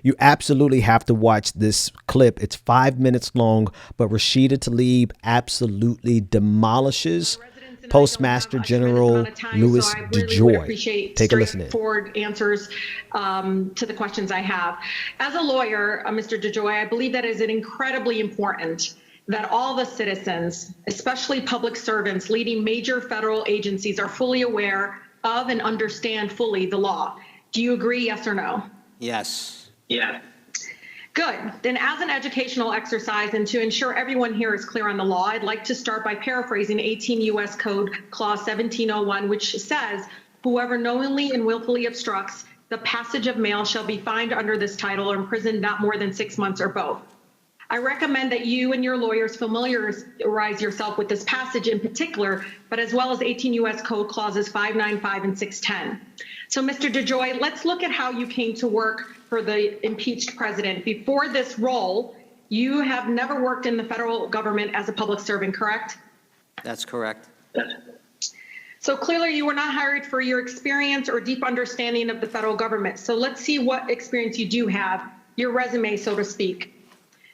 You absolutely have to watch this clip. It's 5 minutes long, but Rashida Tlaib absolutely demolishes Postmaster General Louis DeJoy. Take a listen in. Straightforward answers to the questions I have. As a lawyer, Mr. DeJoy, I believe that is incredibly important that all the citizens, especially public servants leading major federal agencies, are fully aware of and understand fully the law. Do you agree, yes or no? Yes. Yeah. Good. Then as an educational exercise and to ensure everyone here is clear on the law, I'd like to start by paraphrasing 18 U.S. Code Clause 1701, which says, whoever knowingly and willfully obstructs the passage of mail shall be fined under this title or imprisoned not more than 6 months or both. I recommend that you and your lawyers familiarize yourself with this passage in particular, but as well as 18 U.S. Code Clauses 595 and 610. So, Mr. DeJoy, let's look at how you came to work for the impeached president. Before this role, you have never worked in the federal government as a public servant, correct? That's correct. So clearly you were not hired for your experience or deep understanding of the federal government. So let's see what experience you do have, your resume, so to speak.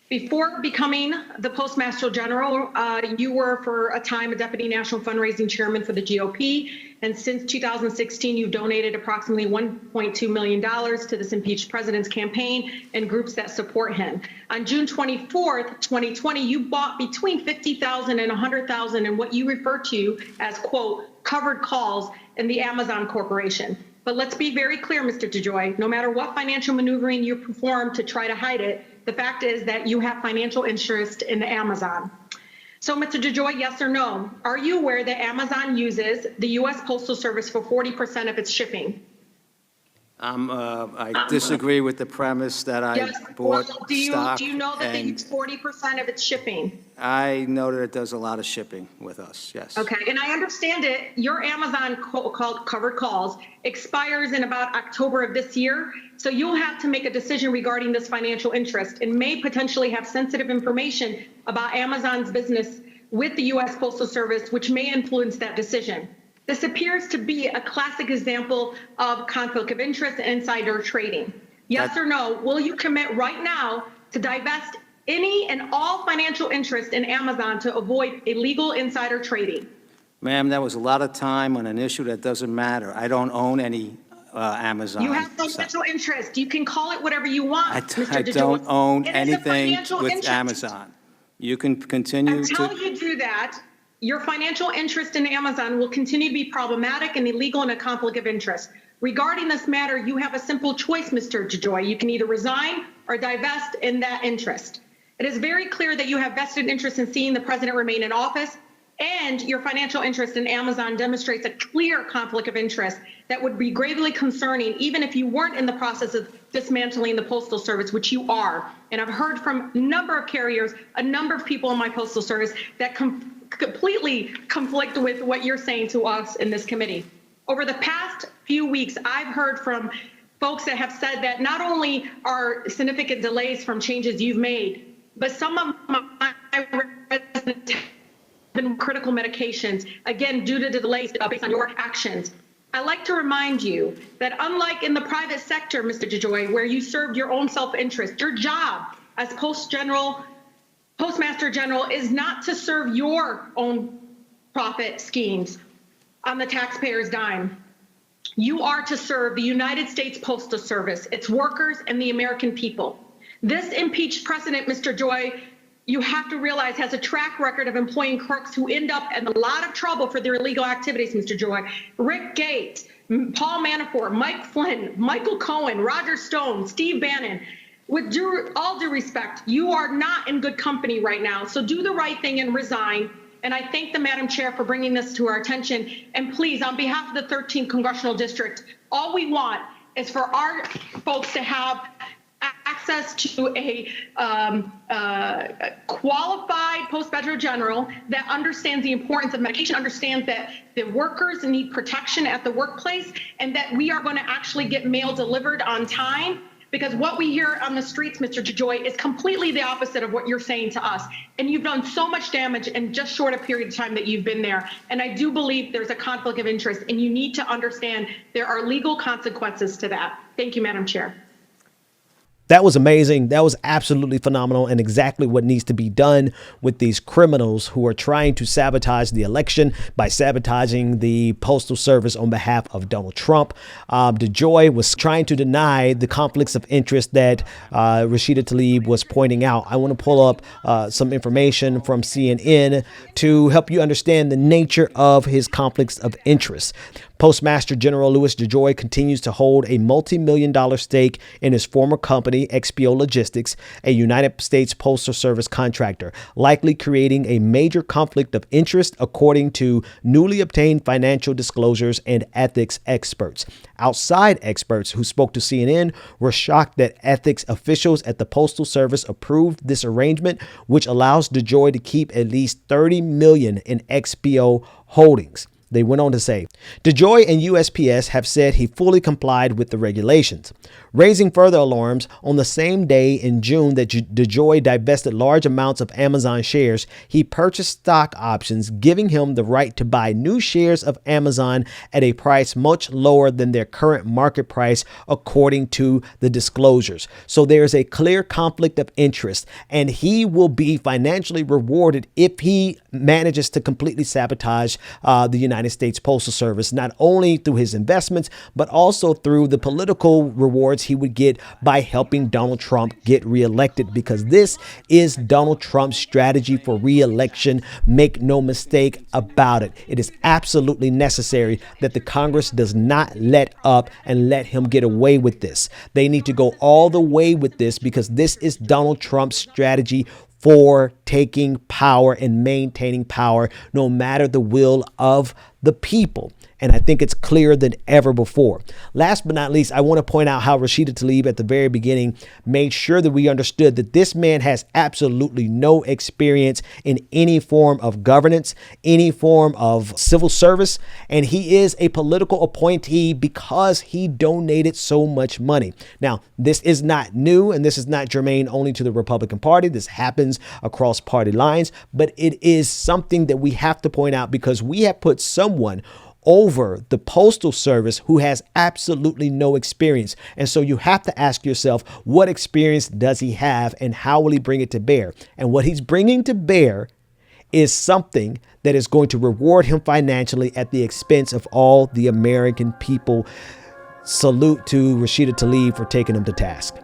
Before becoming the Postmaster General, you were for a time a Deputy National Fundraising Chairman for the GOP. And since 2016, you've donated approximately $1.2 million to this impeached president's campaign and groups that support him. On June 24th, 2020, you bought between $50,000 and $100,000 in what you refer to as, quote, covered calls in the Amazon Corporation. But let's be very clear, Mr. DeJoy, no matter what financial maneuvering you perform to try to hide it, the fact is that you have financial interest in Amazon. So, Mr. DeJoy, yes or no? Are you aware that Amazon uses the U.S. Postal Service for 40% of its shipping? I disagree with the premise that I bought stock. Do you know that they use 40% of its shipping? I know that it does a lot of shipping with us, yes. Okay, and I understand it. Your Amazon called covered calls expires in about October of this year. So you'll have to make a decision regarding this financial interest and may potentially have sensitive information about Amazon's business with the U.S. Postal Service, which may influence that decision. This appears to be a classic example of conflict of interest and insider trading. Yes or no, will you commit right now to divest any and all financial interest in Amazon to avoid illegal insider trading? Ma'am, that was a lot of time on an issue that doesn't matter. I don't own any Amazon. You have financial interest. You can call it whatever you want, Mr. DeJoy. I don't own anything with Amazon. You can continue to... Until you do that, your financial interest in Amazon will continue to be problematic and illegal and a conflict of interest. Regarding this matter, you have a simple choice, Mr. DeJoy. You can either resign or divest in that interest. It is very clear that you have vested interest in seeing the president remain in office, and your financial interest in Amazon demonstrates a clear conflict of interest that would be gravely concerning, even if you weren't in the process of dismantling the Postal Service, which you are. And I've heard from a number of carriers, a number of people in my Postal Service that completely conflict with what you're saying to us in this committee. Over the past few weeks, I've heard from folks that have said that not only are significant delays from changes you've made, but some of my residents have been critical medications, again, due to the delays based on your actions. I like to remind you that unlike in the private sector, Mr. DeJoy, where you served your own self-interest, your job as Postmaster General is not to serve your own profit schemes on the taxpayer's dime. You are to serve the United States Postal Service, its workers, and the American people. This impeached president, Mr. DeJoy, you have to realize has a track record of employing crooks who end up in a lot of trouble for their illegal activities, Mr. DeJoy. Rick Gates, Paul Manafort, Mike Flynn, Michael Cohen, Roger Stone, Steve Bannon. With all due respect, you are not in good company right now. So do the right thing and resign. And I thank the Madam Chair for bringing this to our attention. And please, on behalf of the 13th Congressional District, all we want is for our folks to have access to a qualified Postmaster General that understands the importance of medication, understands that the workers need protection at the workplace, and that we are going to actually get mail delivered on time. Because what we hear on the streets, Mr. DeJoy, is completely the opposite of what you're saying to us. And you've done so much damage in just short a period of time that you've been there. And I do believe there's a conflict of interest, and you need to understand there are legal consequences to that. Thank you, Madam Chair. That was amazing. That was absolutely phenomenal, and exactly what needs to be done with these criminals who are trying to sabotage the election by sabotaging the Postal Service on behalf of Donald Trump. DeJoy was trying to deny the conflicts of interest that Rashida Tlaib was pointing out. I want to pull up some information from CNN to help you understand the nature of his conflicts of interest. Postmaster General Louis DeJoy continues to hold a multi-million-dollar stake in his former company, XPO Logistics, a United States Postal Service contractor, likely creating a major conflict of interest, according to newly obtained financial disclosures and ethics experts. Outside experts who spoke to CNN were shocked that ethics officials at the Postal Service approved this arrangement, which allows DeJoy to keep at least $30 million in XPO holdings. They went on to say, DeJoy and USPS have said he fully complied with the regulations, raising further alarms. On the same day in June that DeJoy divested large amounts of Amazon shares, he purchased stock options, giving him the right to buy new shares of Amazon at a price much lower than their current market price, according to the disclosures. So there's a clear conflict of interest, and he will be financially rewarded if he manages to completely sabotage the United States Postal Service, not only through his investments, but also through the political rewards he would get by helping Donald Trump get reelected, because this is Donald Trump's strategy for reelection. Make no mistake about it. It is absolutely necessary that the Congress does not let up and let him get away with this. They need to go all the way with this, because this is Donald Trump's strategy for taking power and maintaining power, no matter the will of the people. And I think it's clearer than ever before. Last but not least, I want to point out how Rashida Tlaib at the very beginning made sure that we understood that this man has absolutely no experience in any form of governance, any form of civil service, and he is a political appointee because he donated so much money. Now, this is not new, and this is not germane only to the Republican Party. This happens across party lines, but it is something that we have to point out, because we have put someone over the Postal Service who has absolutely no experience. And so you have to ask yourself, what experience does he have and how will he bring it to bear? And what he's bringing to bear is something that is going to reward him financially at the expense of all the American people. Salute to Rashida Tlaib for taking him to task.